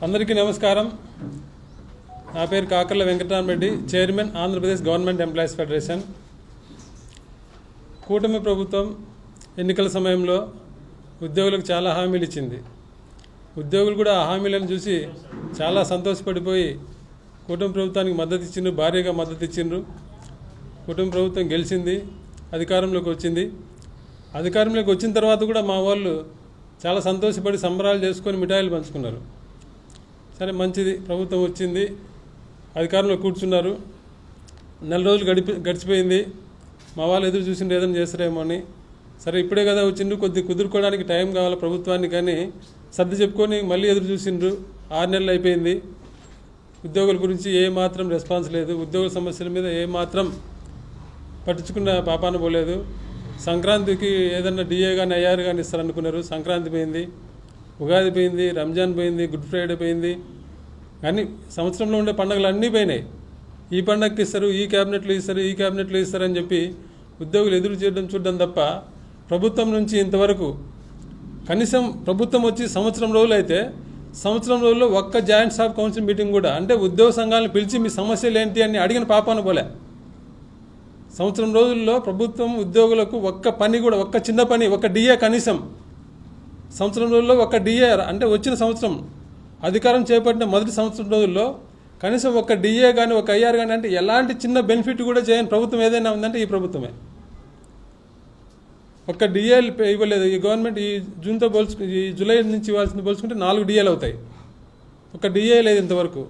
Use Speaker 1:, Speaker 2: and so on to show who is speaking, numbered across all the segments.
Speaker 1: అందరికీ నమస్కారం. నా పేరు Kakarla Venkataramareddy, chairman Andhra Pradesh government employees federation. కూటమి ప్రభుత్వం ఎన్నికల సమయంలో ఉద్యోగులకు చాలా హామీలు ఇచ్చింది. ఉద్యోగులు కూడా ఆ హామీలను చూసి చాలా సంతోషపడిపోయి కూటమి ప్రభుత్వానికి మద్దతు ఇచ్చిండ్రు, భారీగా మద్దతు ఇచ్చిండ్రు. కూటమి ప్రభుత్వం గెలిచింది, అధికారంలోకి వచ్చింది. అధికారంలోకి వచ్చిన తర్వాత కూడా మా వాళ్ళు చాలా సంతోషపడి సంబరాలు చేసుకొని మిఠాయిలు పంచుకున్నారు. సరే, మంచిది, ప్రభుత్వం వచ్చింది, అధికారంలో కూర్చున్నారు. నెల రోజులు గడిచిపోయింది. మా వాళ్ళు ఎదురు చూసిండ్రు ఏదైనా చేస్తారేమో అని. సరే, ఇప్పుడే కదా వచ్చిండ్రు, కొద్దిగా కుదురుకోవడానికి టైం కావాలి ప్రభుత్వానికి కానీ సర్ది చెప్పుకొని మళ్ళీ ఎదురు చూసిండ్రు. 6 నెలలు అయిపోయింది. ఉద్యోగుల గురించి ఏమాత్రం రెస్పాన్స్ లేదు. ఉద్యోగుల సమస్యల మీద ఏమాత్రం పట్టించుకున్న పాపాన పోలేదు. సంక్రాంతికి ఏదన్నా డిఏ కానీ ఐఆర్ కానీ ఇస్తారనుకున్నారు. సంక్రాంతి పోయింది, ఉగాది పోయింది, రంజాన్ పోయింది, గుడ్ ఫ్రైడే పోయింది. కానీ సంవత్సరంలో ఉండే పండుగలు అన్నీ పోయినాయి. ఈ పండగకి ఇస్తారు, ఈ క్యాబినెట్లో ఇస్తారు, ఈ క్యాబినెట్లో ఇస్తారని చెప్పి ఉద్యోగులు ఎదురు చూడడం తప్ప ప్రభుత్వం నుంచి ఇంతవరకు కనీసం ప్రభుత్వం వచ్చి సంవత్సరం రోజులు అయితే సంవత్సరం రోజుల్లో ఒక్క జాయింట్ స్టాఫ్ కౌన్సిల్ మీటింగ్ కూడా, అంటే ఉద్యోగ సంఘాలను పిలిచి మీ సమస్యలు ఏంటి అని అడిగిన పాపాన పోలే. సంవత్సరం రోజుల్లో ప్రభుత్వం ఉద్యోగులకు ఒక్క పని కూడా, ఒక్క చిన్న పని, ఒక్క డిఏ కనీసం సంవత్సరం రోజుల్లో ఒక్క డిఏ, అంటే వచ్చిన సంవత్సరం అధికారం చేపట్టిన మొదటి సంవత్సరం రోజుల్లో కనీసం ఒక్క డిఏ కానీ ఒక ఐఆర్ కానీ, అంటే ఎలాంటి చిన్న బెనిఫిట్ కూడా చేయని ప్రభుత్వం ఏదైనా ఉందంటే ఈ ప్రభుత్వమే. ఒక్క డిఏ ఇవ్వలేదు ఈ గవర్నమెంట్. ఈ జూన్తో ఈ జూలై నుంచి ఇవ్వాల్సింది పోల్చుకుంటే 4 డిఏలు అవుతాయి. ఒక డిఏ లేదు ఇంతవరకు.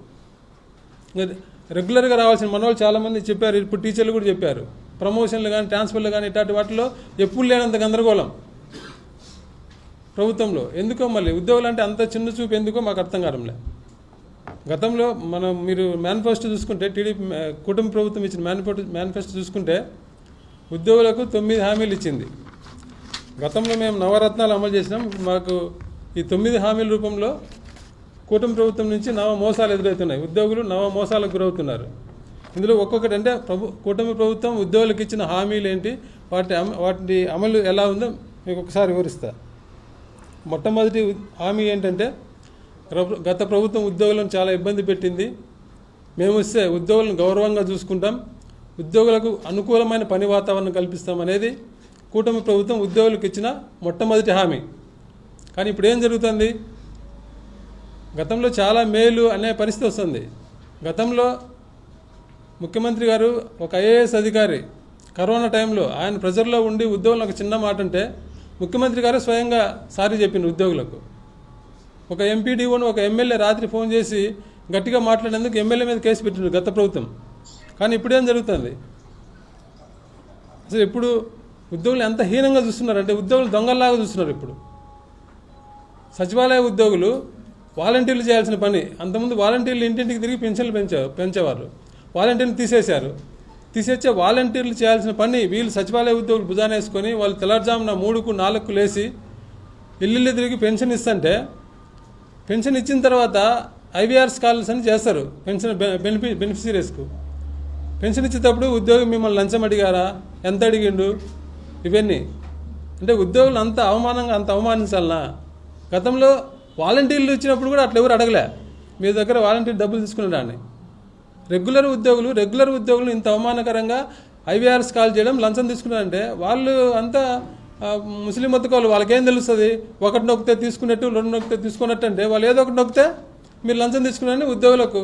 Speaker 1: రెగ్యులర్గా రావాల్సిన మన వాళ్ళు చాలామంది చెప్పారు, ఇప్పుడు టీచర్లు కూడా చెప్పారు, ప్రమోషన్లు కానీ ట్రాన్స్ఫర్లు కానీ ఇట్లాంటి వాటిలో ఎప్పుడు లేనంత గందరగోళం ప్రభుత్వంలో. ఎందుకో మళ్ళీ ఉద్యోగులు అంటే అంత చిన్న చూపు ఎందుకో మాకు అర్థం కావడంలే. గతంలో మీరు మేనిఫెస్టో చూసుకుంటే, టీడీపీ కూటమి ప్రభుత్వం ఇచ్చిన మేనిఫెస్టో చూసుకుంటే ఉద్యోగులకు 9 హామీలు ఇచ్చింది. గతంలో మేము నవరత్నాలు అమలు చేసినాం. మాకు ఈ 9 హామీల రూపంలో కూటమి ప్రభుత్వం నుంచి నవ మోసాలు ఎదురవుతున్నాయి. ఉద్యోగులు నవ మోసాలకు గురవుతున్నారు. ఇందులో ఒక్కొక్కటి అంటే కూటమి ప్రభుత్వం ఉద్యోగులకు ఇచ్చిన హామీలు ఏంటి, వాటి అమలు ఎలా ఉందో మీకు ఒకసారి వివరిస్తా. మొట్టమొదటి హామీ ఏంటంటే, గత ప్రభుత్వం ఉద్యోగులను చాలా ఇబ్బంది పెట్టింది. మేము వస్తే ఉద్యోగులను గౌరవంగా చూసుకుంటాం, ఉద్యోగులకు అనుకూలమైన పని వాతావరణం కల్పిస్తాం అనేది కూటమి ప్రభుత్వం ఉద్యోగులకు ఇచ్చిన మొట్టమొదటి హామీ. కానీ ఇప్పుడు ఏం జరుగుతుంది, గతంలో చాలా మేలు అనే పరిస్థితి వస్తుంది. గతంలో ముఖ్యమంత్రి గారు ఒక ఐఏఎస్ అధికారి కరోనా టైంలో ఆయన ప్రెజర్లో ఉండి ఉద్యోగులకు ఒక చిన్న మాట అంటే ముఖ్యమంత్రి గారు స్వయంగా సారీ చెప్పిండు ఉద్యోగులకు. ఒక ఎంపీడీఓను ఒక ఎమ్మెల్యే రాత్రి ఫోన్ చేసి గట్టిగా మాట్లాడేందుకు ఎమ్మెల్యే మీద కేసు పెట్టిండు గత ప్రభుత్వం. కానీ ఇప్పుడేం జరుగుతుంది, అసలు ఇప్పుడు ఉద్యోగులు ఎంత హీనంగా చూస్తున్నారు అంటే ఉద్యోగులు దొంగల్లాగా చూస్తున్నారు. ఇప్పుడు సచివాలయ ఉద్యోగులు వాలంటీర్లు చేయాల్సిన పని, అంతకుముందు వాలంటీర్లు ఇంటింటికి తిరిగి పెన్షన్లు పెంచేవారు. వాలంటీర్లు తీసేచ్చే వాలంటీర్లు చేయాల్సిన పని వీళ్ళు సచివాలయ ఉద్యోగులు భుజాన వేసుకొని వాళ్ళు తెల్లారుజామున 3కు 4కు లేచి ఇల్లు తిరిగి పెన్షన్ ఇస్తుంటే, పెన్షన్ ఇచ్చిన తర్వాత ఐవీఆర్స్ కాల్స్ అని చేస్తారు పెన్షన్ బెనిఫిషరీస్కు. పెన్షన్ ఇచ్చేటప్పుడు ఉద్యోగి మిమ్మల్ని లంచం అడిగారా, ఎంత అడిగిండు, ఇవన్నీ అంటే ఉద్యోగులు అంత అవమానించాలనా? గతంలో వాలంటీర్లు ఇచ్చినప్పుడు కూడా అట్లా ఎవరు అడగలే, మీ దగ్గర వాలంటీర్ డబ్బులు తీసుకున్నాడా అని. రెగ్యులర్ ఉద్యోగులు ఇంత అవమానకరంగా ఐవీఆర్స్ కాల్ చేయడం, లంచం తీసుకున్నారంటే వాళ్ళు అంతా ముస్లిం మొత్తకోళ్ళు, వాళ్ళకేం తెలుస్తుంది? ఒకటి నొక్కితే తీసుకున్నట్టు, 2 నొక్కితే తీసుకున్నట్టు. అంటే వాళ్ళు ఏదో ఒకటి నొక్కితే మీరు లంచం తీసుకున్నారని ఉద్యోగులకు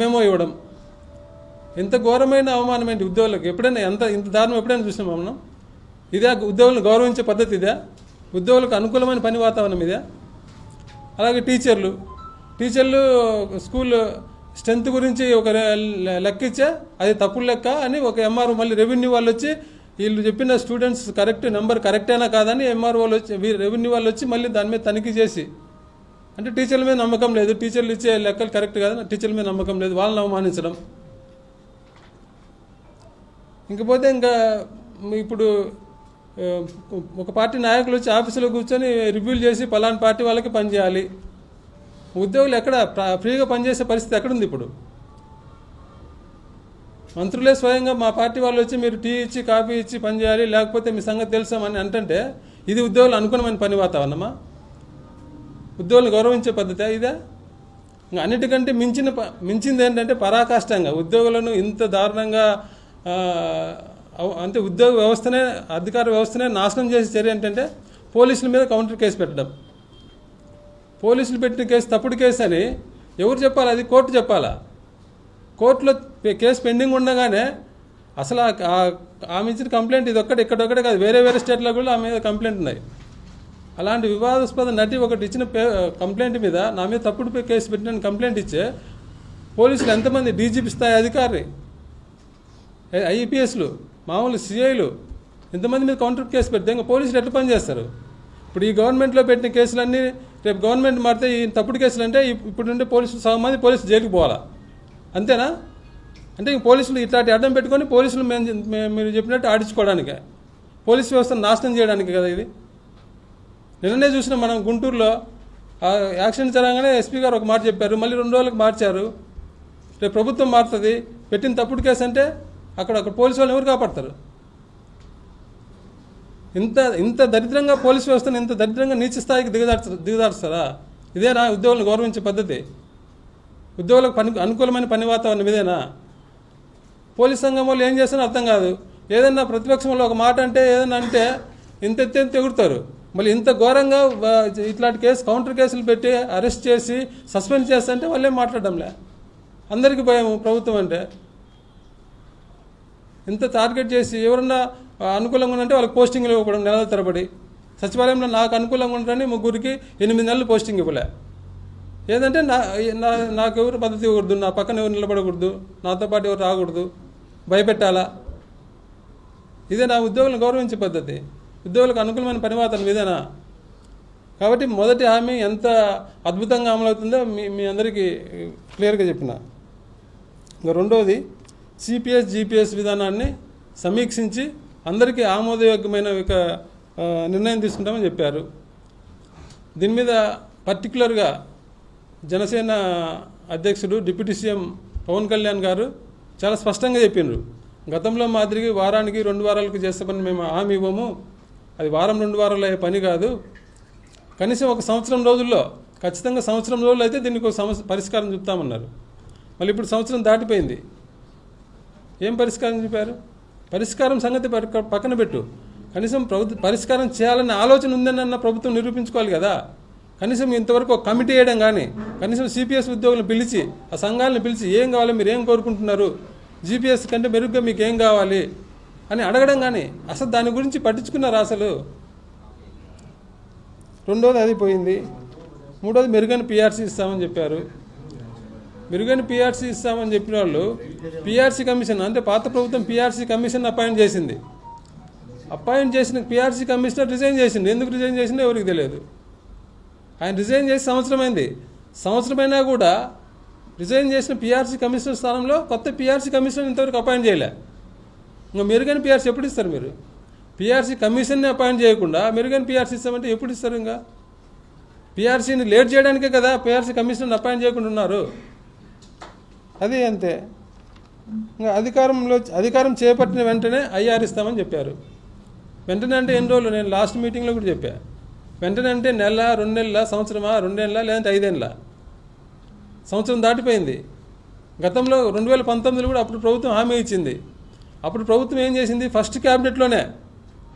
Speaker 1: మేమో ఇవ్వడం. ఎంత ఘోరమైన అవమానం ఏంటి ఉద్యోగులకు? ఎప్పుడైనా ఇంత దారుణం ఎప్పుడైనా చూసినాం మనం? ఇదే ఉద్యోగులను గౌరవించే పద్ధతి? ఇదే ఉద్యోగులకు అనుకూలమైన పని వాతావరణం? ఇదే? అలాగే టీచర్లు స్కూల్ స్ట్రెంత్ గురించి ఒక లెక్క ఇచ్చే, అది తప్పుడు లెక్క అని ఒక ఎంఆర్ఓ, మళ్ళీ రెవెన్యూ వాళ్ళు వచ్చి వీళ్ళు చెప్పిన స్టూడెంట్స్ నెంబర్ కరెక్టేనా కాదని ఎంఆర్ఓ వాళ్ళు వచ్చి, రెవెన్యూ వాళ్ళు వచ్చి మళ్ళీ దాని మీద తనిఖీ చేసి, అంటే టీచర్ల మీద నమ్మకం లేదు, టీచర్లు ఇచ్చే లెక్కలు కరెక్ట్ కాదని టీచర్ల మీద నమ్మకం లేదు, వాళ్ళని అవమానించడం. ఇంకపోతే ఇంకా ఇప్పుడు ఒక పార్టీ నాయకులు వచ్చి ఆఫీసులో కూర్చొని రివ్యూలు చేసి పలానా పార్టీ వాళ్ళకి పనిచేయాలి. ఉద్యోగులు ఎక్కడ ఫ్రీగా పనిచేసే పరిస్థితి ఎక్కడుంది? ఇప్పుడు మంత్రులే స్వయంగా మా పార్టీ వాళ్ళు వచ్చి మీరు టీ ఇచ్చి కాఫీ ఇచ్చి పనిచేయాలి, లేకపోతే మీ సంగతి తెలుసామని అంటే ఇది ఉద్యోగులు అనుకున్నమైన పని వాతావరణమా? ఉద్యోగులను గౌరవించే పద్ధతి ఇదే? ఇంకా అన్నిటికంటే మించింది ఏంటంటే పరాకాష్టంగా ఉద్యోగులను ఇంత దారుణంగా అంటే ఉద్యోగ వ్యవస్థనే అధికార వ్యవస్థనే నాశనం చేసే చర్య ఏంటంటే పోలీసుల మీద కౌంటర్ కేసు పెట్టడం. పోలీసులు పెట్టిన కేసు తప్పుడు కేసు అని ఎవరు చెప్పాలి? అది కోర్టు చెప్పాలా? కోర్టులో కేసు పెండింగ్ ఉండగానే అసలు ఆమె ఇచ్చిన కంప్లైంట్ ఇది ఇక్కడొక్కడే కాదు, వేరే స్టేట్లో కూడా ఆమె మీద కంప్లైంట్ ఉన్నాయి. అలాంటి వివాదాస్పద నటి ఒకటి ఇచ్చిన కంప్లైంట్ మీద నా మీద తప్పుడు కేసు పెట్టిన కంప్లైంట్ ఇచ్చే పోలీసులు ఎంతమంది? డీజీపీ స్థాయి అధికారి, ఐపీఎస్లు, మామూలు సిఐలు ఇంతమంది మీద కౌంటర్ కేసు పెడితే ఇంకా పోలీసులు ఎట్లా పనిచేస్తారు? ఇప్పుడు ఈ గవర్నమెంట్లో పెట్టిన కేసులన్నీ రేపు గవర్నమెంట్ మారితే ఈ తప్పుడు కేసులు అంటే ఇప్పుడు ఉండే పోలీసులు సగం మంది పోలీసులు జైలుకి పోవాలా? అంతేనా? అంటే ఇంక పోలీసులు ఇట్లాంటి అడ్డం పెట్టుకొని పోలీసులు మీరు చెప్పినట్టు ఆడించుకోవడానికే, పోలీసు వ్యవస్థను నాశనం చేయడానికి కదా ఇది. నిన్ననే చూసినా మనం గుంటూరులో యాక్సిడెంట్ జరగగానే ఎస్పీ గారు ఒక మాట చెప్పారు, మళ్ళీ 2 రోజులకు మార్చారు. రేపు ప్రభుత్వం మారుతుంది, పెట్టిన తప్పుడు కేసు అంటే అక్కడ పోలీసు వాళ్ళు ఎవరు కాపాడతారు? ఇంత దరిద్రంగా పోలీసు వ్యవస్థను ఇంత దరిద్రంగా నీచ స్థాయికి దిగదారుస్తారా? ఇదేనా ఉద్యోగులను గౌరవించే పద్ధతి? ఉద్యోగులకు అనుకూలమైన పని వాతావరణం ఇదేనా? పోలీస్ సంఘం వాళ్ళు ఏం చేస్తారో అర్థం కాదు. ఏదన్నా ప్రతిపక్షంలో ఒక మాట అంటే ఏదన్నా అంటే ఇంత ఎగురుతారు. మళ్ళీ ఇంత ఘోరంగా ఇట్లాంటి కౌంటర్ కేసులు పెట్టి అరెస్ట్ చేసి సస్పెండ్ చేస్తుంటే వాళ్ళే మాట్లాడడంలే. అందరికీ భయం ప్రభుత్వం అంటే. ఇంత టార్గెట్ చేసి ఎవరన్నా అనుకూలంగా ఉంటే వాళ్ళకి పోస్టింగ్లు ఇవ్వడం నెలల తరబడి. సచివాలయంలో నాకు అనుకూలంగా ఉంటారని 3కి 8 నెలలు పోస్టింగ్ ఇవ్వలే. ఏదంటే నాకు ఎవరు పద్ధతి ఇవ్వకూడదు, నా పక్కన ఎవరు నిలబడకూడదు, నాతో పాటు ఎవరు రాకూడదు, భయపెట్టాలా? ఇదే నా ఉద్యోగులను గౌరవించే పద్ధతి? ఉద్యోగులకు అనుకూలమైన పని వాతావరణం ఇదేనా? కాబట్టి మొదటి హామీ ఎంత అద్భుతంగా అమలవుతుందో మీ అందరికీ క్లియర్గా చెప్పిన. ఇంకా రెండవది సిపిఎస్ జిపిఎస్ విధానాన్ని సమీక్షించి అందరికీ ఆమోదయోగ్యమైన ఒక నిర్ణయం తీసుకుంటామని చెప్పారు. దీని మీద పర్టికులర్గా జనసేన అధ్యక్షుడు డిప్యూటీ సీఎం పవన్ కళ్యాణ్ గారు చాలా స్పష్టంగా చెప్పినారు. గతంలో మాదిరిగా వారానికి 2 వారాలకు చేస్తామని మేము హామీ ఇవ్వము, అది వారం 2 వారాలు అయ్యే పని కాదు, కనీసం ఒక సంవత్సరం రోజుల్లో, ఖచ్చితంగా సంవత్సరం రోజుల్లో అయితే దీనికి ఒక పరిష్కారం చెప్తామన్నారు. మళ్ళీ ఇప్పుడు సంవత్సరం దాటిపోయింది, ఏం పరిష్కారం చెప్పారు? పరిష్కారం సంగతి పక్కన పెట్టు, కనీసం పరిష్కారం చేయాలన్న ఆలోచన ఉందన్న ప్రభుత్వం నిరూపించుకోవాలి కదా. కనీసం ఇంతవరకు ఒక కమిటీ వేయడం కానీ, కనీసం సిపిఎస్ ఉద్యోగులను పిలిచి ఆ సంఘాలను పిలిచి ఏం కావాలి, మీరు ఏం కోరుకుంటున్నారు, జిపిఎస్ కంటే మెరుగ్గా మీకు ఏం కావాలి అని అడగడం కానీ అసలు దాని గురించి పట్టించుకున్నారు అసలు? రెండోది అది పోయింది. మూడోది మెరుగైన పిఆర్సీ ఇస్తామని చెప్పారు. మెరుగైన పిఆర్సీ ఇస్తామని చెప్పిన వాళ్ళు పిఆర్సీ కమిషన్ అంటే పాత ప్రభుత్వం పిఆర్సీ కమిషన్ అపాయింట్ చేసింది. అపాయింట్ చేసిన పిఆర్సీ కమిషనర్ రిజైన్ చేసింది. ఎందుకు రిజైన్ చేసిందో ఎవరికి తెలియదు. ఆయన రిజైన్ చేసి సంవత్సరమైంది. సంవత్సరమైనా కూడా రిజైన్ చేసిన పిఆర్సీ కమిషనర్ స్థానంలో కొత్త పిఆర్సీ కమిషనర్ ఇంతవరకు అపాయింట్ చేయలే. ఇంకా మెరుగైన పిఆర్సీ ఎప్పుడు ఇస్తారు మీరు? పిఆర్సీ కమిషన్ని అపాయింట్ చేయకుండా మెరుగైన పిఆర్సీ ఇస్తామంటే ఎప్పుడు ఇస్తారు? ఇంకా పిఆర్సీని లేట్ చేయడానికే కదా పిఆర్సీ కమిషనర్ని అపాయింట్ చేయకుండా ఉన్నారు. అది అంతే. ఇంకా అధికారం చేపట్టిన వెంటనే ఐఆర్ ఇస్తామని చెప్పారు. వెంటనే అంటే ఎన్ని రోజులు? నేను లాస్ట్ మీటింగ్లో కూడా చెప్పా. వెంటనే అంటే నెల, 2 నెలల, సంవత్సరమా, 2 ఏళ్ళ, లేదంటే 5 ఏళ్ళ? సంవత్సరం దాటిపోయింది. గతంలో 2019లో కూడా అప్పుడు ప్రభుత్వం హామీ ఇచ్చింది. అప్పుడు ప్రభుత్వం ఏం చేసింది? ఫస్ట్ క్యాబినెట్లోనే,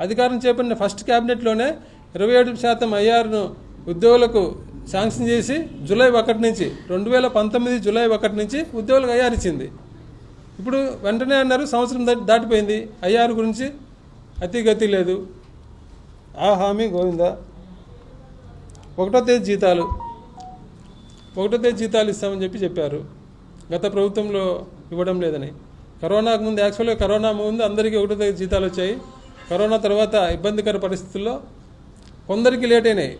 Speaker 1: అధికారం చేపట్టిన ఫస్ట్ క్యాబినెట్లోనే 27% ఐఆర్ను ఉద్యోగులకు శాంక్షన్ చేసి జూలై 1 నుంచి 2019 జూలై 1 నుంచి ఉద్యోగులకు ఐఆర్ ఇచ్చింది. ఇప్పుడు వెంటనే అన్నారు సంవత్సరం దాటిపోయింది, ఐఆర్ గురించి అతిగతి లేదు. ఆ హామీ గోవిందా. 1వ తేదీ జీతాలు ఇస్తామని చెప్పారు. గత ప్రభుత్వంలో ఇవ్వడం లేదని. కరోనాకు ముందు, యాక్చువల్గా కరోనా ముందు అందరికీ 1వ తేదీ జీతాలు వచ్చాయి. కరోనా తర్వాత ఇబ్బందికర పరిస్థితుల్లో కొందరికి లేట్ అయినాయి.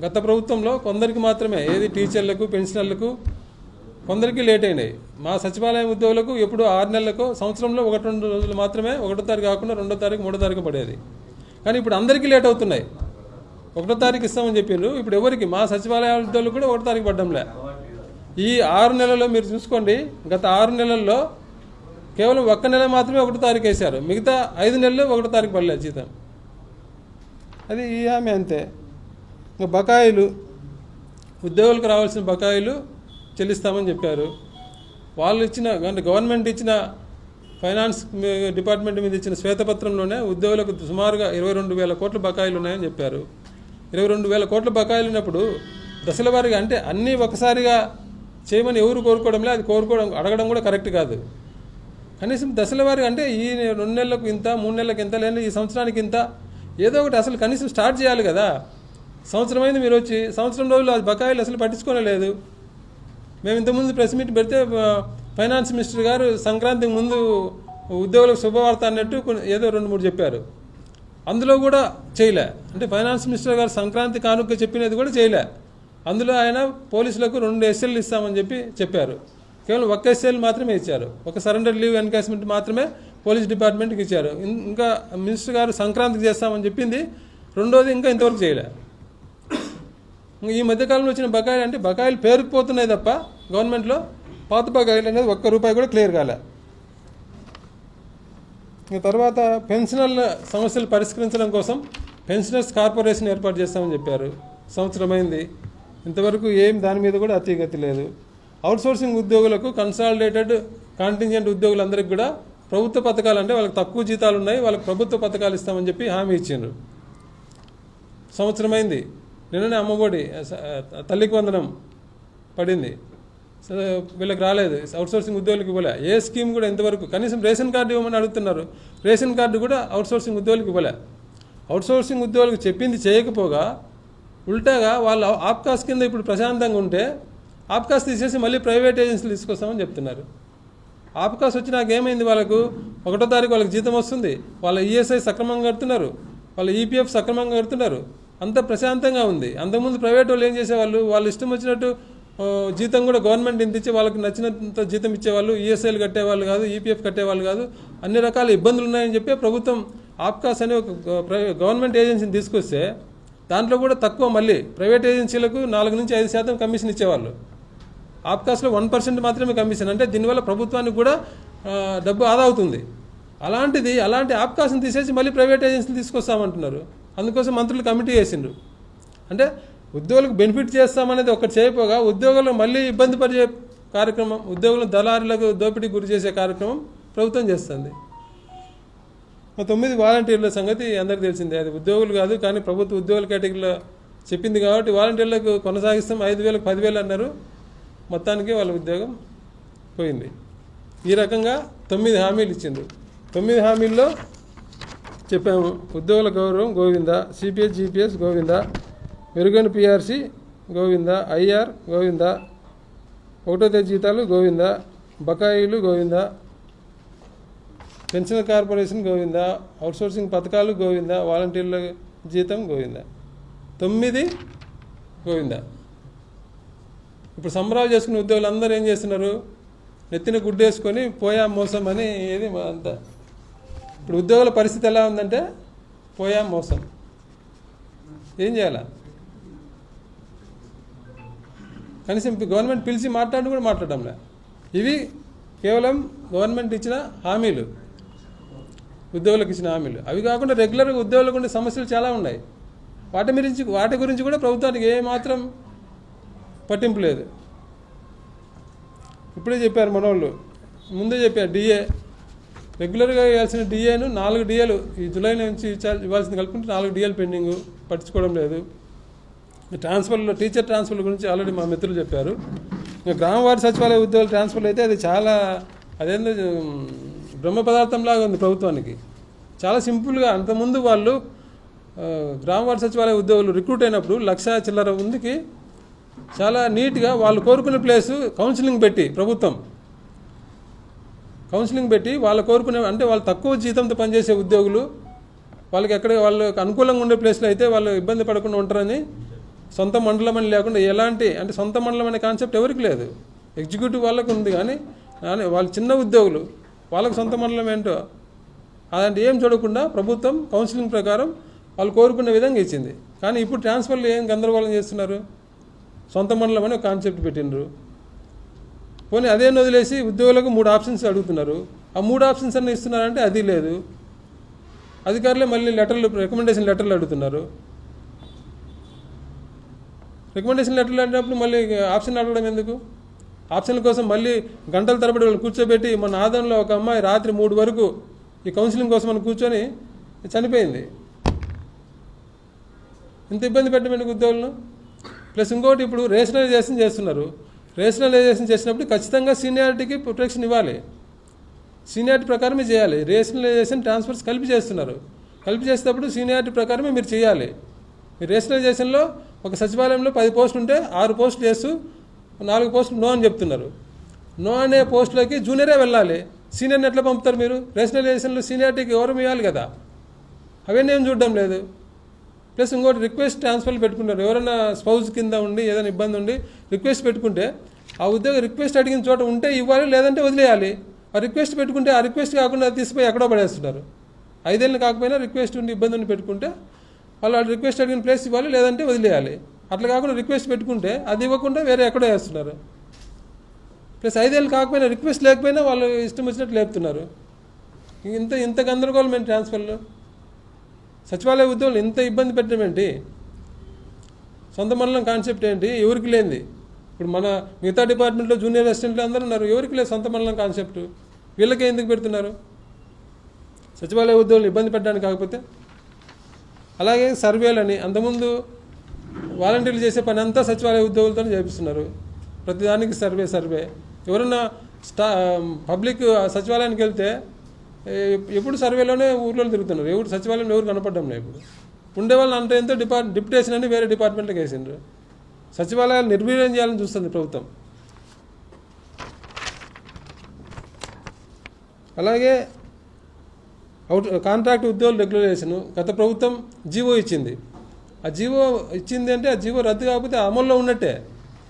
Speaker 1: గత ప్రభుత్వంలో కొందరికి మాత్రమే, ఏది టీచర్లకు, పెన్షనర్లకు కొందరికి లేట్ అయినాయి. మా సచివాలయం ఉద్యోగులకు ఎప్పుడు 6 నెలలకు, సంవత్సరంలో 1-2 రోజులు మాత్రమే 1వ తారీఖు కాకుండా 2వ తారీఖు, 3వ తారీఖు పడేది. కానీ ఇప్పుడు అందరికీ లేట్ అవుతున్నాయి. 1వ తారీఖు ఇస్తామని చెప్పారు. ఇప్పుడు ఎవరికి? మా సచివాలయ ఉద్యోగులకు కూడా 1వ తారీఖు పడ్డంలే. ఈ 6 నెలల్లో మీరు చూసుకోండి, గత 6 నెలల్లో కేవలం 1 నెల మాత్రమే 1వ తారీఖు వేశారు. మిగతా 5 నెలలు 1వ తారీఖు పడలేదు జీతం. అది ఈ హామీ అంతే. ఇంకా బకాయిలు, ఉద్యోగులకు రావాల్సిన బకాయిలు చెల్లిస్తామని చెప్పారు. వాళ్ళు ఇచ్చిన అంటే గవర్నమెంట్ ఇచ్చిన ఫైనాన్స్ డిపార్ట్మెంట్ మీద ఇచ్చిన శ్వేతపత్రంలోనే ఉద్యోగులకు సుమారుగా 22,000 కోట్ల బకాయిలు ఉన్నాయని చెప్పారు. 22,000 కోట్ల బకాయిలు ఉన్నప్పుడు దశల వారీగా అంటే అన్నీ ఒకసారిగా చేయమని ఎవరు కోరుకోవడంలే, అది అడగడం కూడా కరెక్ట్ కాదు. కనీసం దశల వారీగా అంటే ఈ 2 నెలలకు ఇంత, 3 నెలలకు ఇంత, లేదా ఈ సంవత్సరానికి ఇంత, ఏదో ఒకటి అసలు కనీసం స్టార్ట్ చేయాలి కదా. సంవత్సరమైంది మీరు వచ్చి సంవత్సరం రోజులు అది బకాయిలు అసలు పట్టించుకోలేదు. మేము ఇంతకుముందు ప్రెస్ మీట్ పెడితే ఫైనాన్స్ మినిస్టర్ గారు సంక్రాంతికి ముందు ఉద్యోగులకు శుభవార్త అన్నట్టు ఏదో 2-3 చెప్పారు. అందులో కూడా చేయలే. అంటే ఫైనాన్స్ మినిస్టర్ గారు సంక్రాంతి కానుక చెప్పినది కూడా చేయలే. అందులో ఆయన పోలీసులకు 2 SLలు ఇస్తామని చెప్పారు. కేవలం 1 SL మాత్రమే ఇచ్చారు. ఒక సరెండర్ లీవ్ ఎన్కాష్మెంట్ మాత్రమే పోలీస్ డిపార్ట్మెంట్కి ఇచ్చారు. ఇంకా మినిస్టర్ గారు సంక్రాంతికి చేస్తామని చెప్పింది రెండోది ఇంకా ఇంతవరకు చేయలే. ఈ మధ్యకాలంలో వచ్చిన బకాయిలు అంటే బకాయిలు పేరుకుపోతున్నాయి తప్ప గవర్నమెంట్లో పాత బకాయిలు అనేది ₹1 కూడా క్లియర్ కాలే. తర్వాత పెన్షనర్ల సమస్యలు పరిష్కరించడం కోసం పెన్షనర్స్ కార్పొరేషన్ ఏర్పాటు చేస్తామని చెప్పారు. సంవత్సరమైంది, ఇంతవరకు ఏం దాని మీద కూడా అతిగతి లేదు. అవుట్సోర్సింగ్ ఉద్యోగులకు కన్సాలిడేటెడ్ కాంటింజెంట్ ఉద్యోగులందరికీ కూడా ప్రభుత్వ పథకాలు అంటే వాళ్ళకి తక్కువ జీతాలు ఉన్నాయి, వాళ్ళకి ప్రభుత్వ పథకాలు ఇస్తామని చెప్పి హామీ ఇచ్చిండ్రు. సంవత్సరమైంది, నిన్ననే అమ్మఒడి తల్లికి వందనం పడింది, వీళ్ళకి రాలేదు. అవుట్సోర్సింగ్ ఉద్యోగులకు ఇవ్వలే. ఏ స్కీమ్ కూడా ఇంతవరకు కనీసం రేషన్ కార్డు ఇవ్వమని అడుగుతున్నారు. రేషన్ కార్డు కూడా అవుట్సోర్సింగ్ ఉద్యోగులకు ఇవ్వలే. అవుట్సోర్సింగ్ ఉద్యోగులకు చెప్పింది చేయకపోగా ఉల్టాగా వాళ్ళు ఆప్కాస్ కింద ఇప్పుడు ప్రశాంతంగా ఉంటే ఆప్కాస్ తీసేసి మళ్ళీ ప్రైవేట్ ఏజెన్సీలు తీసుకొస్తామని చెప్తున్నారు. ఆప్కాస్ వచ్చి నాకేమైంది, వాళ్ళకు 1వ తారీఖు వాళ్ళకి జీతం వస్తుంది, వాళ్ళ ESI సక్రమంగా కడుతున్నారు, వాళ్ళ EPF సక్రమంగా కడుతున్నారు, అంత ప్రశాంతంగా ఉంది. అంతకుముందు ప్రైవేట్ వాళ్ళు ఏం చేసేవాళ్ళు, వాళ్ళు ఇష్టం వచ్చినట్టు జీతం కూడా గవర్నమెంట్ ఇంత ఇచ్చి వాళ్ళకి నచ్చినంత జీతం ఇచ్చేవాళ్ళు, ESIలు కట్టేవాళ్ళు కాదు, EPF కట్టేవాళ్ళు కాదు, అన్ని రకాల ఇబ్బందులు ఉన్నాయని చెప్పి ప్రభుత్వం ఆప్కాస్ అనే ఒక గవర్నమెంట్ ఏజెన్సీని తీసుకొస్తే దాంట్లో కూడా తక్కువ, మళ్ళీ ప్రైవేట్ ఏజెన్సీలకు 4 నుంచి 5% కమిషన్ ఇచ్చేవాళ్ళు. ఆప్కాస్లో 1% మాత్రమే కమిషన్. అంటే దీనివల్ల ప్రభుత్వానికి కూడా డబ్బు ఆదా అవుతుంది. అలాంటి ఆప్కాస్ని తీసేసి మళ్ళీ ప్రైవేట్ ఏజెన్సీలు తీసుకొస్తామంటున్నారు. అందుకోసం మంత్రులు కమిటీ వేసిండ్రు. అంటే ఉద్యోగులకు బెనిఫిట్ చేస్తామనేది ఒకటి చేయకపోగా ఉద్యోగులను మళ్ళీ ఇబ్బంది పరిచే కార్యక్రమం, ఉద్యోగులను దళారులకు దోపిడీకి గురి చేసే కార్యక్రమం ప్రభుత్వం చేస్తుంది. 9 వాలంటీర్ల సంగతి అందరికీ తెలిసిందే. అది ఉద్యోగులు కాదు, కానీ ప్రభుత్వ ఉద్యోగుల కేటగిరీలో చెప్పింది కాబట్టి వాలంటీర్లకు కొనసాగిస్తాం, 5,000కు 10,000 అన్నారు. మొత్తానికి వాళ్ళ ఉద్యోగం పోయింది. ఈ రకంగా 9 హామీలు ఇచ్చిండ్రు. 9 హామీల్లో చెప్పాము, ఉద్యోగుల గౌరవం గోవిందా, CPS GPS గోవిందా, మెరుగైన PRC గోవిందా, IR గోవిందా, 1వ తేదీ జీతాలు గోవిందా, బకాయిలు Govinda, pension corporation Govinda, outsourcing పథకాలు గోవిందా, వాలంటీర్ల జీతం గోవిందా. 9 గోవిందా. ఇప్పుడు సంబరాలు చేసుకునే ఉద్యోగులు అందరూ ఏం చేస్తున్నారు, నెత్తిన గుడ్డేసుకొని పోయా మోసం అని ఏది అంతా. ఇప్పుడు ఉద్యోగుల పరిస్థితి ఎలా ఉందంటే పోయా మోసం. ఏం చేయాలా? కనీసం గవర్నమెంట్ పిలిచి మాట్లాడి కూడా మాట్లాడడంలే. ఇవి కేవలం గవర్నమెంట్ ఇచ్చిన హామీలు, ఉద్యోగులకు ఇచ్చిన హామీలు. అవి కాకుండా రెగ్యులర్గా ఉద్యోగులకు ఉండే సమస్యలు చాలా ఉన్నాయి. వాటి గురించి కూడా ప్రభుత్వానికి ఏమాత్రం పట్టింపు లేదు. ఇప్పుడే చెప్పారు మనోళ్ళు, ముందే చెప్పారు, DA రెగ్యులర్గా ఇవ్వాల్సిన DAను 4 DAలు ఈ జూలై నుంచి ఇవ్వాల్సింది కలుపుకుంటే 4 DAలు పెండింగ్, పట్టించుకోవడం లేదు. ట్రాన్స్ఫర్లో టీచర్ ట్రాన్స్ఫర్ల గురించి ఆల్రెడీ మా మిత్రులు చెప్పారు. ఇంకా గ్రామవారి సచివాలయ ఉద్యోగుల ట్రాన్స్ఫర్లు అయితే అది చాలా అదేందో బ్రహ్మ పదార్థంలాగా ఉంది ప్రభుత్వానికి. చాలా సింపుల్గా, అంతకుముందు వాళ్ళు గ్రామవారి సచివాలయ ఉద్యోగులు రిక్రూట్ అయినప్పుడు 1,00,000 చిల్లర ముందుకి చాలా నీట్గా వాళ్ళు కోరుకునే ప్లేసు కౌన్సిలింగ్ పెట్టి, ప్రభుత్వం కౌన్సిలింగ్ పెట్టి వాళ్ళు కోరుకునే, అంటే వాళ్ళు తక్కువ జీతంతో పనిచేసే ఉద్యోగులు వాళ్ళకి వాళ్ళకి అనుకూలంగా ఉండే ప్లేస్లో అయితే వాళ్ళు ఇబ్బంది పడకుండా ఉంటారని, సొంత మండలం అని లేకుండా ఎలాంటి, అంటే సొంత మండలం అనే కాన్సెప్ట్ ఎవరికి లేదు. ఎగ్జిక్యూటివ్ వాళ్ళకు ఉంది, కానీ వాళ్ళు చిన్న ఉద్యోగులు వాళ్ళకు సొంత మండలం ఏంటో అలాంటి ఏం చూడకుండా ప్రభుత్వం కౌన్సిలింగ్ ప్రకారం వాళ్ళు కోరుకునే విధంగా ఇచ్చింది. కానీ ఇప్పుడు ట్రాన్స్ఫర్లు ఏం గందరగోళం చేస్తున్నారు, సొంత మండలం అని ఒక కాన్సెప్ట్ పెట్టిండ్రు. పోనీ అదేం వదిలేసి ఉద్యోగులకు 3 ఆప్షన్స్ అడుగుతున్నారు. ఆ 3 ఆప్షన్స్ అన్నీ ఇస్తున్నారంటే అది లేదు. అధికారులే మళ్ళీ రికమెండేషన్ లెటర్లు అడుగుతున్నారు. రికమెండేషన్ లెటర్లు అడిగినప్పుడు మళ్ళీ ఆప్షన్ అడగడం ఎందుకు? ఆప్షన్ల కోసం మళ్ళీ గంటల తరబడి వాళ్ళు కూర్చోబెట్టి మన ఆదంలో ఒక అమ్మాయి రాత్రి 3 వరకు ఈ కౌన్సిలింగ్ కోసం మనం కూర్చొని చనిపోయింది. ఇంత ఇబ్బంది పెట్టమండి ఉద్యోగులను. ప్లస్ ఇంకోటి ఇప్పుడు రేషనలైజేషన్ చేస్తున్నారు. రేషనలైజేషన్ చేసినప్పుడు ఖచ్చితంగా సీనియారిటీకి ప్రొటెక్షన్ ఇవ్వాలి. సీనియారిటీ ప్రకారమే చేయాలి. రేషనలైజేషన్ ట్రాన్స్ఫర్స్ కలిపి చేస్తున్నారు. కలిపి చేసేటప్పుడు సీనియారిటీ ప్రకారమే మీరు చేయాలి. మీరు రేషనలైజేషన్లో ఒక సచివాలయంలో 10 పోస్టులు ఉంటే 6 పోస్టులు చేస్తూ 4 పోస్టులు నో అని చెప్తున్నారు. నో అనే పోస్టులోకి జూనియరే వెళ్ళాలి. సీనియర్ని ఎట్లా పంపుతారు మీరు? రేషనలైజేషన్లో సీనియారిటీకి గౌరవం ఇవ్వాలి కదా. అవన్నీ ఏం చూడడం లేదు. ప్లస్ ఇంకోటి రిక్వెస్ట్ ట్రాన్స్ఫర్లు పెట్టుకుంటారు. ఎవరైనా స్పౌజ్ కింద ఉండి ఏదైనా ఇబ్బంది ఉండి రిక్వెస్ట్ పెట్టుకుంటే ఆ ఉద్యోగం రిక్వెస్ట్ అడిగిన చోట ఉంటే ఇవ్వాలి, లేదంటే వదిలేయాలి. ఆ రిక్వెస్ట్ పెట్టుకుంటే ఆ రిక్వెస్ట్ కాకుండా తీసిపోయి ఎక్కడో పడేస్తున్నారు. 5 ఏళ్ళు కాకపోయినా రిక్వెస్ట్ ఉండి ఇబ్బంది ఉండి పెట్టుకుంటే వాళ్ళు రిక్వెస్ట్ అడిగిన ప్లేస్ ఇవ్వాలి, లేదంటే వదిలేయాలి. అట్లా కాకుండా రిక్వెస్ట్ పెట్టుకుంటే అది ఇవ్వకుండా వేరే ఎక్కడో వేస్తున్నారు. ప్లస్ 5 ఏళ్ళు కాకపోయినా రిక్వెస్ట్ లేకపోయినా వాళ్ళు ఇష్టం వచ్చినట్టు లేపుతున్నారు. ఇంత గందరగోళమైన ట్రాన్స్ఫర్లు. సచివాలయ ఉద్యోగులు ఇంత ఇబ్బంది పెట్టడం ఏంటి? సొంత మండలం కాన్సెప్ట్ ఏంటి? ఎవరికి లేనిది. ఇప్పుడు మన మిగతా డిపార్ట్మెంట్లో జూనియర్ అసిస్టెంట్లు అందరూ ఉన్నారు. ఎవరికి లేదు సొంత మండలం కాన్సెప్ట్. వీళ్ళకే ఎందుకు పెడుతున్నారు? సచివాలయ ఉద్యోగులు ఇబ్బంది పెట్టడానికి కాకపోతే. అలాగే సర్వేలని అంతకుముందు వాలంటీర్లు చేసే పని అంతా సచివాలయ ఉద్యోగులతో చేపిస్తున్నారు. ప్రతిదానికి సర్వే. ఎవరన్నా పబ్లిక్ సచివాలయానికి వెళ్తే ఎప్పుడు సర్వేలోనే ఊర్లో తిరుగుతున్నారు. ఎవరు సచివాలయంలో ఎవరు కనపడడం లేదు. ఇప్పుడు ఉండేవాళ్ళని అంటే ఎంతో డిప్యుటేషన్ అని వేరే డిపార్ట్మెంట్కి వేసిండ్రు. సచివాలయాలు నిర్వీర్యం చేయాలని చూస్తుంది ప్రభుత్వం. అలాగే కాంట్రాక్ట్ ఉద్యోగులు రెగ్యులరేషన్ గత ప్రభుత్వం జీవో ఇచ్చింది. ఆ జీవో ఇచ్చింది అంటే ఆ జీవో రద్దు కాకపోతే అమల్లో ఉన్నట్టే.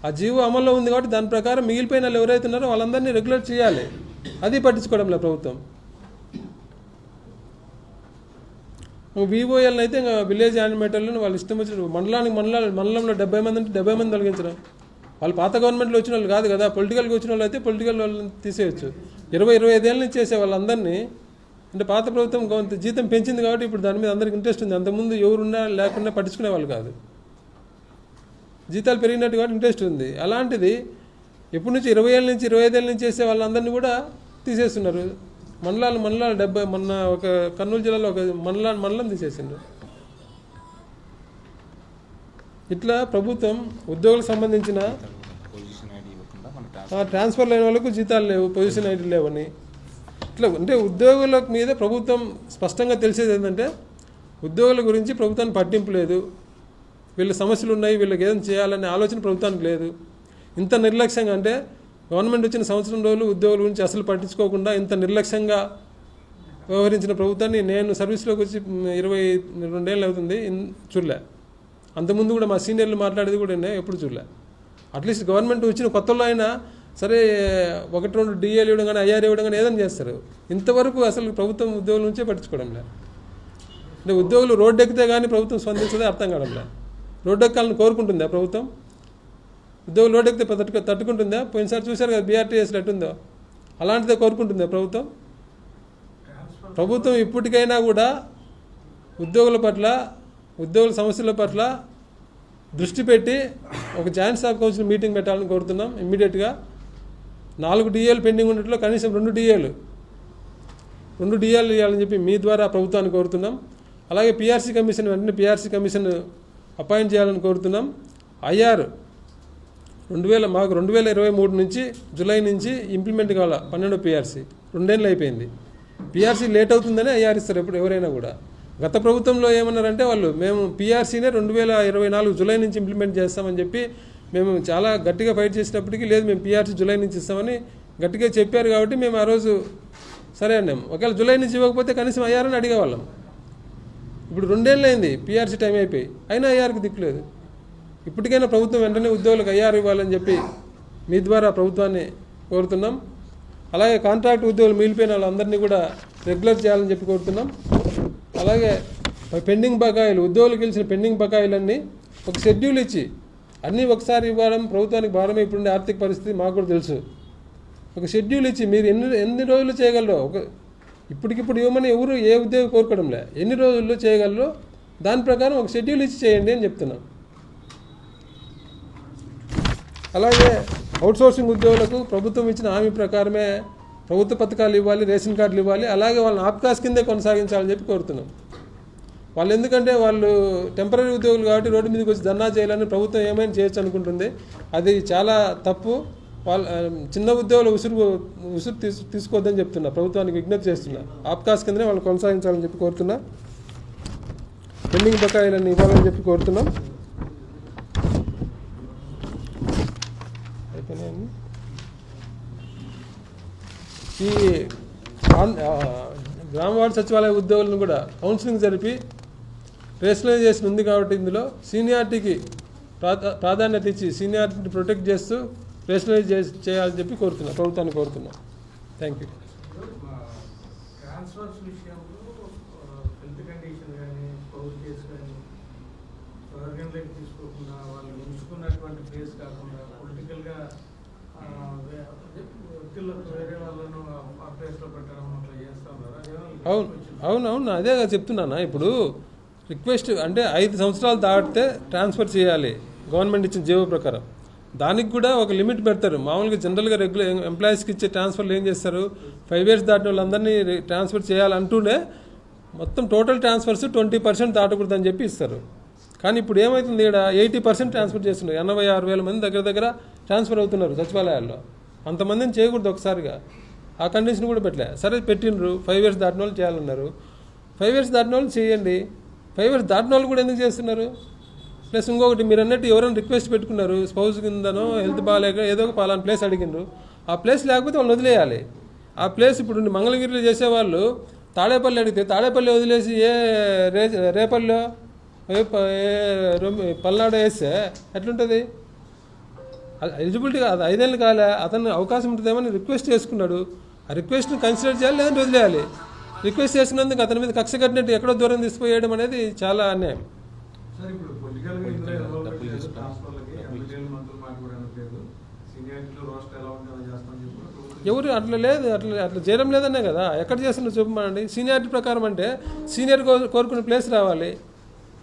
Speaker 1: ఆ జీవో అమల్లో ఉంది కాబట్టి దాని ప్రకారం మిగిలిపోయిన వాళ్ళు ఎవరైతే ఉన్నారో వాళ్ళందరినీ రెగ్యులేట్ చేయాలి. అది పట్టించుకోవడం లేదు ప్రభుత్వం. వివోఎల్ని అయితే ఇంకా విలేజ్ యానిమేటర్లను వాళ్ళు ఇష్టం వచ్చిన మండలంలో 70 మంది అంటే 70 మంది తొలగించడం. వాళ్ళు పాత గవర్నమెంట్లో వచ్చిన వాళ్ళు కాదు కదా. పొలిటికల్గా వచ్చిన వాళ్ళు అయితే పొలిటికల్ వాళ్ళని తీసేయచ్చు. 20-25 ఏళ్ళ నుంచి చేసే వాళ్ళందరినీ అంటే పాత ప్రభుత్వం కొంత జీతం పెంచింది కాబట్టి ఇప్పుడు దాని మీద అందరికి ఇంట్రెస్ట్ ఉంది. అంతకుముందు ఎవరున్నా లేకుండా పట్టించుకునే వాళ్ళు కాదు. జీతాలు పెరిగినట్టు కాబట్టి ఇంట్రెస్ట్ ఉంది. అలాంటిది ఎప్పటి నుంచి 20 ఏళ్ళ నుంచి 25 ఏళ్ళ నుంచి చేసే వాళ్ళందరినీ కూడా తీసేస్తున్నారు. మండలాలు 70 మొన్న ఒక కర్నూలు జిల్లాలో ఒక మండలం తీసేసిండ్రు. ఇట్లా ప్రభుత్వం ఉద్యోగులకు సంబంధించిన ట్రాన్స్ఫర్ అయిన వాళ్ళకు జీతాలు లేవు, పొజిషన్ ఐడి లేవని ఇట్లా అంటే ఉద్యోగుల మీద ప్రభుత్వం స్పష్టంగా తెలిసేది ఏంటంటే ఉద్యోగుల గురించి ప్రభుత్వానికి పట్టింపు లేదు. వీళ్ళ సమస్యలు ఉన్నాయి, వీళ్ళకి ఏదైనా చేయాలనే ఆలోచన ప్రభుత్వానికి లేదు. ఇంత నిర్లక్ష్యంగా అంటే గవర్నమెంట్ వచ్చిన సంవత్సరం రోజులు ఉద్యోగుల గురించి అసలు పట్టించుకోకుండా ఇంత నిర్లక్ష్యంగా వ్యవహరించిన ప్రభుత్వాన్ని నేను సర్వీస్లోకి వచ్చి 22 ఏళ్ళు అవుతుంది చూడలే. అంతకుముందు కూడా మా సీనియర్లు మాట్లాడేది కూడా ఎప్పుడు చూడలే. అట్లీస్ట్ గవర్నమెంట్ వచ్చిన కొత్తలో అయినా సరే 1-2 డిఏలు ఇవ్వడం కానీ ఐఆర్ ఇవ్వడం కానీ ఏదైనా చేస్తారు. ఇంతవరకు అసలు ప్రభుత్వం ఉద్యోగుల నుంచే పట్టించుకోవడం లేదు. అంటే ఉద్యోగులు రోడ్డు ఎక్కితే కానీ ప్రభుత్వం స్పందించదే అర్థం కావడం లేదు. రోడ్డు ఎక్కాలని కోరుకుంటుందా ప్రభుత్వం? ఉద్యోగులు రోడ్డు ఎక్కితే తట్టుకుంటుందా? పోయినసారి చూశారు కదా బీఆర్టీఎస్లో ఎట్టుందో. అలాంటిదే కోరుకుంటుందా ప్రభుత్వం? ప్రభుత్వం ఇప్పటికైనా కూడా ఉద్యోగుల పట్ల ఉద్యోగుల సమస్యల పట్ల దృష్టి పెట్టి ఒక జాయింట్ స్టాఫ్ కౌన్సిల్ మీటింగ్ పెట్టాలని కోరుతున్నాం. ఇమ్మీడియట్గా 4 డిఏలు పెండింగ్ ఉన్నట్లో కనీసం 2 డిఏలు ఇవ్వాలని చెప్పి మీ ద్వారా ప్రభుత్వాన్ని కోరుతున్నాం. అలాగే పీఆర్సీ కమిషన్ వెంటనే పీఆర్సీ కమిషన్ అపాయింట్ చేయాలని కోరుతున్నాం. ఐఆర్ 2023 నుంచి జూలై నుంచి ఇంప్లిమెంట్ కావాలా 12వ పీఆర్సీ 2 ఏళ్ళు అయిపోయింది. పీఆర్సీ లేట్ అవుతుందని ఐఆర్ ఇస్తారు ఎప్పుడు ఎవరైనా కూడా. గత ప్రభుత్వంలో ఏమన్నారంటే వాళ్ళు మేము పీఆర్సీనే 2024 జూలై నుంచి ఇంప్లిమెంట్ చేస్తామని చెప్పి మేము చాలా గట్టిగా ఫైట్ చేసినప్పటికీ లేదు మేము పీఆర్సీ జూలై నుంచి ఇస్తామని గట్టిగా చెప్పారు. కాబట్టి మేము ఆ రోజు సరే అన్నాం. ఒకవేళ జూలై నుంచి ఇవ్వకపోతే కనీసం ఐఆర్ అని అడిగేవాళ్ళం. ఇప్పుడు 2 ఏళ్ళు అయింది పీఆర్సీ టైం అయిపోయి, అయినా ఐఆర్కి దిక్కులేదు. ఇప్పటికైనా ప్రభుత్వం వెంటనే ఉద్యోగులకు ఐఆర్ ఇవ్వాలని చెప్పి మీ ద్వారా ప్రభుత్వాన్ని కోరుతున్నాం. అలాగే కాంట్రాక్ట్ ఉద్యోగులు మిగిలిపోయిన వాళ్ళందరినీ కూడా రెగ్యులర్ చేయాలని చెప్పి కోరుతున్నాం. అలాగే పెండింగ్ బకాయిలు ఉద్యోగులకు గెలిచిన పెండింగ్ బకాయిలన్నీ ఒక షెడ్యూల్ ఇచ్చి అన్నీ ఒకసారి ఇవ్వడం ప్రభుత్వానికి భారమే. ఇప్పుడుండే ఆర్థిక పరిస్థితి మాకు కూడా తెలుసు. ఒక షెడ్యూల్ ఇచ్చి మీరు ఎన్ని రోజులు చేయగలరో ఇప్పటికిప్పుడు ఇవ్వమని ఎవరు ఏ ఉద్యోగం కోరుకోవడంలే. ఎన్ని రోజుల్లో చేయగలరో దాని ప్రకారం ఒక షెడ్యూల్ ఇచ్చి చేయండి అని చెప్తున్నాం. అలాగే అవుట్సోర్సింగ్ ఉద్యోగులకు ప్రభుత్వం ఇచ్చిన హామీ ప్రకారమే ప్రభుత్వ పథకాలు ఇవ్వాలి, రేషన్ కార్డులు ఇవ్వాలి, అలాగే వాళ్ళని ఆప్కాస్ కిందే కొనసాగించాలని చెప్పి కోరుతున్నాం. వాళ్ళు ఎందుకంటే వాళ్ళు టెంపరీ ఉద్యోగులు కాబట్టి రోడ్డు మీదకి వచ్చి ధర్నా చేయాలని ప్రభుత్వం ఏమైనా చేయొచ్చు అనుకుంటుంది. అది చాలా తప్పు. వాళ్ళ చిన్న ఉద్యోగులు ఉసురు తీసుకోవద్దని చెప్తున్నా, ప్రభుత్వానికి విజ్ఞప్తి చేస్తున్నా. ఆప్కాస్ కిందనే వాళ్ళు కొనసాగించాలని చెప్పి కోరుతున్నా. పెండింగ్ బకాయిలను ఇవ్వాలని చెప్పి కోరుతున్నాం. అయిపోయినాయండి. ఈ గ్రామ వార్డు సచివాలయ ఉద్యోగులను కూడా కౌన్సిలింగ్ జరిపి రేషనలైజేషన్ ఉంది కాబట్టి ఇందులో సీనియారిటీకి ప్రాధాన్యత ఇచ్చి సీనియారిటీని ప్రొటెక్ట్ చేస్తూ రేషనలైజ్ చేయాలని చెప్పి కోరుతున్నా, ప్రభుత్వాన్ని కోరుతున్నా. Thank you.
Speaker 2: ట్రాన్స్ఫర్స్ విషయంలో హెల్త్ కండిషన్ కానీ పౌర్ కేసు కానీ ఆర్గన్లైక్ తీసుకోకుండా వాళ్ళు ఉంచుకున్నటువంటి ప్లేస్ కాకుండా పొలిటికల్గా వ్యక్తులకు వేరే వాళ్ళను ఆ ప్లేస్లో పెట్టడం అట్లా చేస్తూ ఉన్నారు.
Speaker 1: అవును అదే చెప్తున్నానా. ఇప్పుడు రిక్వెస్ట్ అంటే 5 సంవత్సరాలు దాటితే ట్రాన్స్ఫర్ చేయాలి గవర్నమెంట్ ఇచ్చిన జీవో ప్రకారం. దానికి కూడా ఒక లిమిట్ పెడతారు. మామూలుగా జనరల్గా రెగ్యులర్ ఎంప్లాయీస్కి ఇచ్చే ట్రాన్స్ఫర్లు ఏం చేస్తారు, 5 years దాటిన వాళ్ళందరినీ ట్రాన్స్ఫర్ చేయాలంటూనే మొత్తం టోటల్ ట్రాన్స్ఫర్స్ 20% దాటకూడదని చెప్పి ఇస్తారు. కానీ ఇప్పుడు ఏమవుతుంది, ఇక్కడ 80% ట్రాన్స్ఫర్ చేస్తున్నారు. 86,000 మంది దగ్గర ట్రాన్స్ఫర్ అవుతున్నారు సచివాలయాల్లో. అంతమందిని చేయకూడదు ఒకసారిగా. ఆ కండిషన్ కూడా పెట్టలే. సరే పెట్టినరు, 5 years దాటిన వాళ్ళు చేయాలన్నారు. 5 years దాటిన వాళ్ళు చేయండి. 5 years దాటిన వాళ్ళు కూడా ఎందుకు చేస్తున్నారు? ప్లస్ ఇంకొకటి, మీరు అన్నట్టు ఎవరైనా రిక్వెస్ట్ పెట్టుకున్నారు, స్పౌజ్ కిందనో హెల్త్ బాగాలేక ఏదో ఒక పలానా ప్లేస్ అడిగినారు. ఆ ప్లేస్ లేకపోతే వాళ్ళు వదిలేయాలి. ఆ ప్లేస్ ఇప్పుడు మంగళగిరిలో చేసేవాళ్ళు తాడేపల్లి అడిగితే తాడేపల్లి వదిలేసి రేపల్లో పల్నాడు వేస్తే ఎట్లుంటుంది? ఎలిజిబిలిటీ కాదు, 5 ఏళ్ళు కాలే, అతను అవకాశం ఉంటుందేమని రిక్వెస్ట్ చేసుకున్నాడు. ఆ రిక్వెస్ట్ని కన్సిడర్ చేయాలి, లేదంటే వదిలేయాలి. రిక్వెస్ట్ చేసినందుకు అతని మీద కక్ష కట్టినట్టు ఎక్కడో దూరం తీసుకుపోయడం అనేది చాలా అన్యాయం. ఎవరు అట్లా లేదు, అట్లా చేయడం లేదనే కదా. ఎక్కడ చేస్తున్నారు చూపమనండి. సీనియారిటీ ప్రకారం అంటే సీనియర్ కోరుకునే ప్లేస్ రావాలి.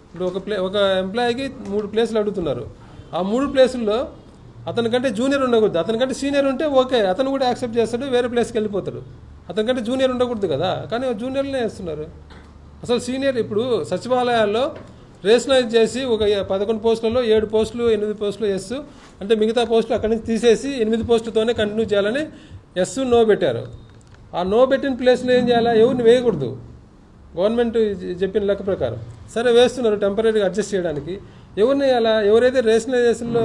Speaker 1: ఇప్పుడు ఒక ఎంప్లాయీకి 3 ప్లేసులు అడుగుతున్నారు. ఆ 3 ప్లేసుల్లో అతనికంటే జూనియర్ ఉండకూడదు. అతనికంటే సీనియర్ ఉంటే ఓకే, అతను కూడా యాక్సెప్ట్ చేస్తాడు, వేరే ప్లేస్కి వెళ్ళిపోతాడు. అతనికంటే జూనియర్ ఉండకూడదు కదా, కానీ జూనియర్లనే వేస్తున్నారు. అసలు సీనియర్ ఇప్పుడు సచివాలయాల్లో రేషనలైజ్ చేసి ఒక 11 పోస్టులలో 7 పోస్టులు 8 పోస్టులు ఎస్ అంటే మిగతా పోస్టులు అక్కడి నుంచి తీసేసి 8 పోస్టులతోనే కంటిన్యూ చేయాలని ఎస్ నో పెట్టారు. ఆ నో పెట్టిన ప్లేస్లో ఏం చేయాలా? ఎవరిని వేయకూడదు గవర్నమెంట్ చెప్పిన లెక్క ప్రకారం. సరే వేస్తున్నారు టెంపరీగా అడ్జస్ట్ చేయడానికి. ఎవరిని వేయాలా? ఎవరైతే రేషనలైజేషన్లో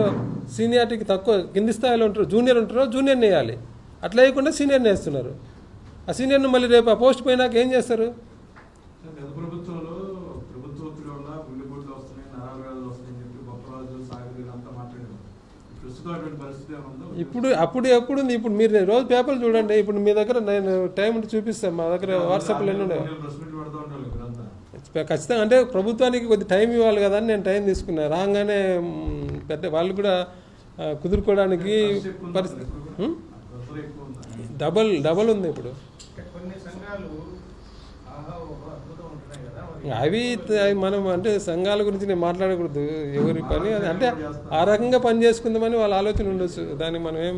Speaker 1: సీనియారిటీకి తక్కువ కింది స్థాయిలో ఉంటారో జూనియర్ని వేయాలి. అట్లా వేయకుండా సీనియర్ని వేస్తున్నారు. ఆ సీనియర్ని మళ్ళీ రేపు ఆ పోస్ట్ పోయినాక ఏం చేస్తారు? ఇప్పుడు మీరు రోజు పేపర్లు చూడండి. ఇప్పుడు మీ దగ్గర నేను టైం ఉంటే చూపిస్తాను. మా దగ్గర వాట్సాప్లో ఎన్ని ఉన్నాయి ఖచ్చితంగా. అంటే ప్రభుత్వానికి కొద్ది టైం ఇవ్వాలి కదా అని నేను టైం తీసుకున్నాను. రాగానే పెద్ద వాళ్ళు కూడా కుదురుకోవడానికి పరిస్థితి డబల్ ఉంది. ఇప్పుడు అవి మనం అంటే సంఘాల గురించి నేను మాట్లాడకూడదు. ఎవరి పని అది, అంటే ఆ రకంగా పని చేసుకుందామని వాళ్ళ ఆలోచన ఉండొచ్చు. దానికి మనం ఏం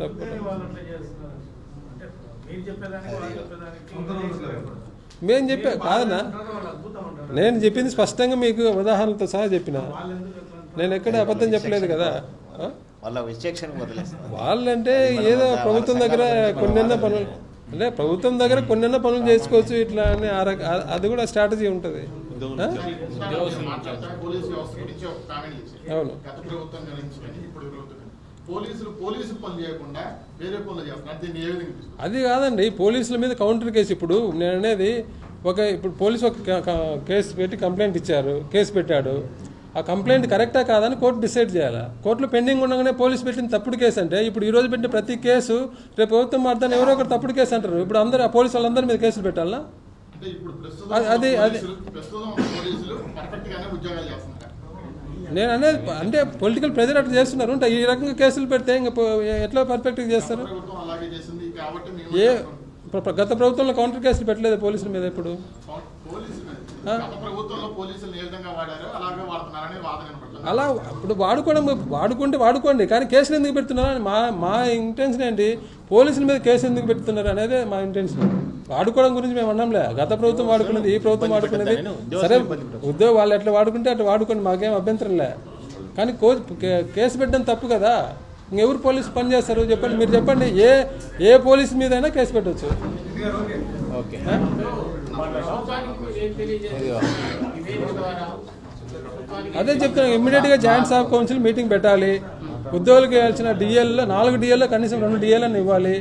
Speaker 1: తప్పు. మేము చెప్పా కాదన్నా, నేను చెప్పింది స్పష్టంగా మీకు ఉదాహరణతో సహా చెప్పిన. నేను ఎక్కడ అబద్ధం చెప్పలేదు కదా. వాళ్ళంటే ఏదో ప్రభుత్వం దగ్గర కొన్నెన్న పనులు అంటే ప్రభుత్వం దగ్గర కొన్నెన్న పనులు చేసుకోవచ్చు ఇట్లా అని అది కూడా స్ట్రాటజీ ఉంటుంది. అవును, అది కాదండి. పోలీసుల మీద కౌంటర్ కేసు. ఇప్పుడు నేను అనేది ఇప్పుడు పోలీసు ఒక కేసు పెట్టి కంప్లైంట్ ఇచ్చారు, కేసు పెట్టాడు. ఆ కంప్లైంట్ కరెక్టా కాదని కోర్టు డిసైడ్ చేయాలి. కోర్టులో పెండింగ్ ఉండగానే పోలీసు పెట్టిన తప్పుడు కేసు అంటే ఇప్పుడు ఈ రోజు పెట్టిన ప్రతి కేసు రేపు ప్రభుత్వం మారుతాను ఎవరో ఒకరు తప్పుడు కేసు అంటారు. ఇప్పుడు అందరూ ఆ పోలీసు వాళ్ళందరి మీద కేసులు పెట్టాలా? అది నేను అనేది అంటే పొలిటికల్ ప్రెజర్ అట్లా చేస్తున్నారు. ఈ రకంగా కేసులు పెడితే ఇంకా ఎట్లా పర్ఫెక్ట్గా చేస్తారు? గత ప్రభుత్వంలో కౌంటర్ కేసులు పెట్టలేదు పోలీసుల మీద. ఇప్పుడు
Speaker 3: ప్రభుత్వంలో పోలీసులు ఏ విధంగా వాడారో అలాగే వాడుతున్నారని వాదన వినపడుతుంది.
Speaker 1: అలా ఇప్పుడు వాడుకోండి, కానీ కేసులు ఎందుకు పెడుతున్నారు మా ఇంటెన్షన్ ఏంటి? పోలీసుల మీద కేసు ఎందుకు పెడుతున్నారు అనేది మా ఇంటెన్షన్. వాడుకోవడం గురించి మేము అన్నాంలే. గత ప్రభుత్వం వాడుకున్నది, ఈ ప్రభుత్వం వాడుకున్నది సరే, ఉద్యోగం వాళ్ళు ఎట్లా వాడుకుంటే అట్లా వాడుకోండి, మాకేం అభ్యంతరం లే. కానీ కేసు పెట్టడం తప్పు కదా. ఇంకెవరు పోలీసు పని చేస్తారు చెప్పండి? మీరు చెప్పండి, ఏ పోలీసు మీదైనా కేసు పెట్టవచ్చు.
Speaker 4: ఓకే
Speaker 1: అదే చెప్తున్నాను, ఇమ్మీడియట్గా జాయింట్ స్టాఫ్ కౌన్సిల్ మీటింగ్ పెట్టాలి. ఉద్యోగులకు ఇవ్వాల్సిన డిఎల్లో 4 డిఎల్లో కనీసం 2 డిఎలను ఇవ్వాలి.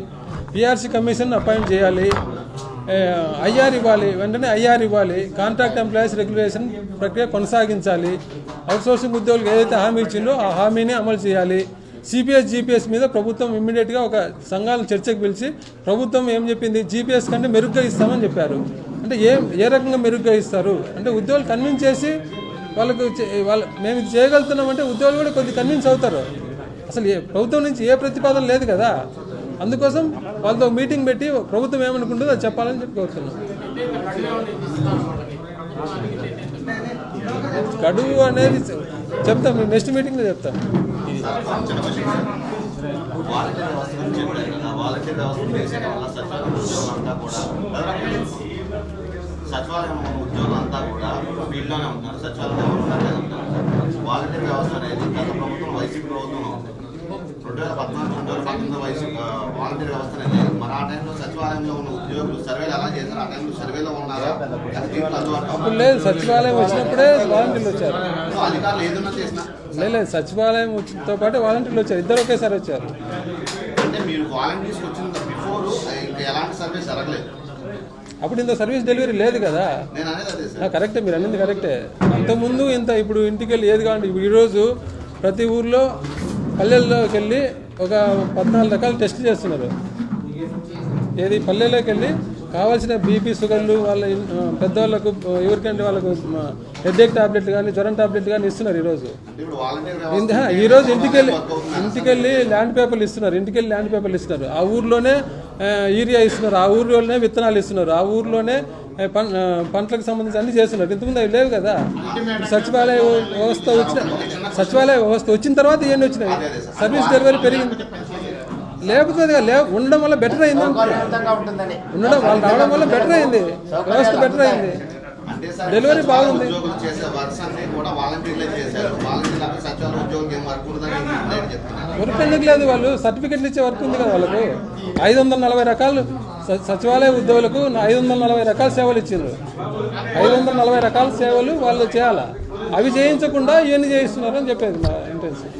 Speaker 1: పిఆర్సీ కమిషన్ అపాయింట్ చేయాలి. ఐఆర్ ఇవ్వాలి, వెంటనే ఐఆర్ ఇవ్వాలి. కాంట్రాక్ట్ ఎంప్లాయీస్ రెగ్యులేషన్ ప్రక్రియ కొనసాగించాలి. అవుట్సోర్సింగ్ ఉద్యోగులకు ఏదైతే హామీ ఇచ్చిందో ఆ హామీని అమలు చేయాలి. సిపిఎస్ జీపీఎస్ మీద ప్రభుత్వం ఇమ్మీడియట్గా ఒక సంఘాలను చర్చకు పిలిచి ప్రభుత్వం ఏం చెప్పింది, జీపీఎస్ కంటే మెరుగ్గా ఇస్తామని చెప్పారు. అంటే ఏ రకంగా మెరుగ్గా ఇస్తారు అంటే ఉద్యోగులు కన్విన్స్ చేసి వాళ్ళు మేము ఇది చేయగలుగుతున్నామంటే ఉద్యోగులు కూడా కొద్దిగా కన్విన్స్ అవుతారు. అసలు ప్రభుత్వం నుంచి ఏ ప్రతిపాదన లేదు కదా. అందుకోసం వాళ్ళతో మీటింగ్ పెట్టి ప్రభుత్వం ఏమనుకుంటుందో అది చెప్పాలని చెప్పి కోరుతున్నాం. గడువు అనేది చెప్తాం, మేము నెక్స్ట్ మీటింగ్లో చెప్తాం.
Speaker 5: సచివాలయం ఉద్యోగులంతా కూడా ఫీల్డ్లోనే ఉంటున్నారు. సచివాలయం వాలంటీర్ వ్యవస్థ అనేది గత ప్రభుత్వం వైసీపీ ప్రభుత్వం 2014-2019 వయసు వాలంటీర్ వ్యవస్థ అనేది మరి ఆ టైంలో సచివాలయంలో ఉన్న ఉద్యోగులు సర్వేలు ఎలా చేశారు? ఆ టైంలో సర్వేలో ఉన్నారా?
Speaker 1: అప్పుడు లేదు, సచివాలయం వచ్చినప్పుడే వాలంటీర్లు వచ్చారు.
Speaker 5: అధికారులు ఏదన్నా చేసినా
Speaker 1: లేదు, సచివాలయం వచ్చినతో పాటు వాలంటీర్లు వచ్చారు, ఇద్దరు ఒకేసారి వచ్చారు.
Speaker 5: అంటే మీరు వాలంటీర్స్ వచ్చిన బిఫోర్ ఇంకా ఎలాంటి సర్వీస్ జరగలేదు.
Speaker 1: అప్పుడు ఇంత సర్వీస్ డెలివరీ లేదు కదా.
Speaker 5: నేను అనేది అదే సార్.
Speaker 1: కరెక్టే, మీరు అన్నింది కరెక్టే. అంతకుముందు ఇప్పుడు ఇంటికి వెళ్ళి ఏది కావాలి. ఈరోజు ప్రతి ఊర్లో పల్లెల్లోకి వెళ్ళి ఒక 14 రకాల టెస్ట్ చేస్తున్నారు. ఏది పల్లెల్లోకి వెళ్ళి కావాల్సిన బీపీ షుగర్లు వాళ్ళ పెద్దవాళ్ళకు ఎవరికంటే వాళ్ళకు హెడేక్ టాబ్లెట్ కానీ జ్వరం టాబ్లెట్ కానీ ఇస్తున్నారు ఈరోజు. ఈరోజు ఇంటికెళ్ళి ల్యాండ్ పేపర్లు ఇస్తున్నారు. ఇంటికెళ్ళి ల్యాండ్ పేపర్లు ఇస్తున్నారు. ఆ ఊర్లోనే యూరియా ఇస్తున్నారు, ఆ ఊర్లోనే విత్తనాలు ఇస్తున్నారు, ఆ ఊర్లోనే పంటలకు సంబంధించి అన్ని చేస్తున్నారు. ఇంతకుముందు అవి లేవు కదా. సచివాలయ వ్యవస్థ వచ్చిన తర్వాత ఇవన్నీ వచ్చినాయి. సర్వీస్ డెలివరీ పెరిగింది. లేకపోతే ఉండడం వల్ల బెటర్ అయింది. ఉండడం వాళ్ళు రావడం వల్ల బెటర్ అయింది, వ్యవస్థ బెటర్ అయింది, డెలివరీ బాగుంది. వర్క్ ఎందుకు లేదు? వాళ్ళు సర్టిఫికెట్లు ఇచ్చే వర్క్ ఉంది కదా వాళ్ళకు. 540 రకాలు సచివాలయ ఉద్యోగులకు 540 రకాల సేవలు ఇచ్చిండ్రు. 540 రకాల సేవలు వాళ్ళు చేయాలా, అవి చేయించకుండా ఇవన్నీ చేయిస్తున్నారు అని చెప్పేది మా ఇంటెన్షన్.